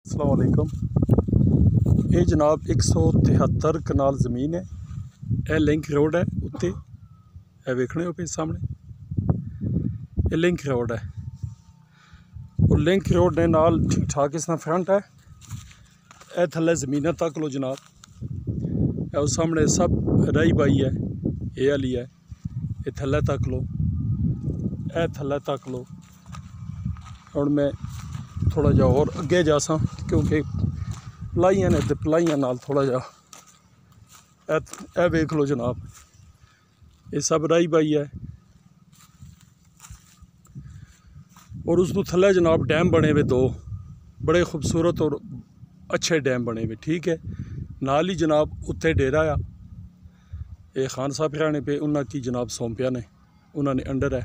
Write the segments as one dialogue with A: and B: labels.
A: अस्सलाम वालेकुम। ये जनाब 173 कनाल ज़मीन है। यह लिंक रोड है उत्ते वेखने हो पे सामने ये लिंक रोड है और लिंक रोड ने नाल ठीक ठाक इसना फ्रंट है। यह थले ज़मीन तक लो जनाब, उस सामने सब रही बाई है, ये वाली है, ये थले तक लो, यह थले तक लो। और मैं थोड़ा जा और अगे जा सा क्योंकि पलाइयां ने तो पलाइयां नाल थोड़ा जा वेख लो जनाब, ये सब राही बाई है। और उस तो थले जनाब डैम बने हुए दो बड़े खूबसूरत और अच्छे डैम बने हुए, ठीक है। नाल ही जनाब उत्ते डेरा आ, ये खान साहब रहने पे उन्होंने की जनाब सौंपिया ने, उन्होंने अंडर है।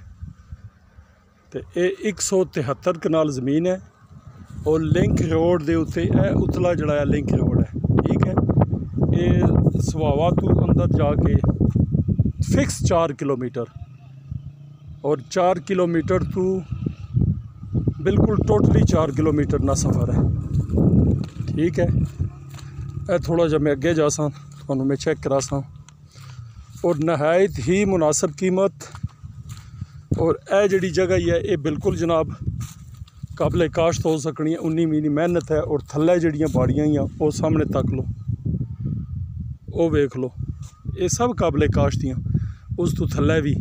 A: तो ये 173 कनाल ज़मीन है और लिंक रोड के उत्ते उतला जड़ा लिंक रोड है, ठीक है। ये सवावा तो अंदर जाके फिक्स 4 किलोमीटर और 4 किलोमीटर तो बिल्कुल टोटली 4 किलोमीटर ना सफ़र है, ठीक है। थोड़ा जा मैं अगे जा सा तो मैं चेक करा सा और नहायत ही मुनासिब कीमत। और यह जी जगह ही है ये बिल्कुल जनाब काबले काश्त हो सकनी है, उन्नी मीनी मेहनत है। और थल्ले जड़ियाँ बाड़ियाँ ही वो सामने तक लो, वो वेख लो, ये सब काबले काश्तियाँ। उस तो थल्ले भी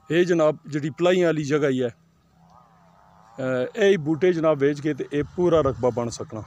A: ये जनाब जी पलाइयां वाली जगह ही है, यही बूटे जनाब बेच के तो ये पूरा रकबा बन सकना।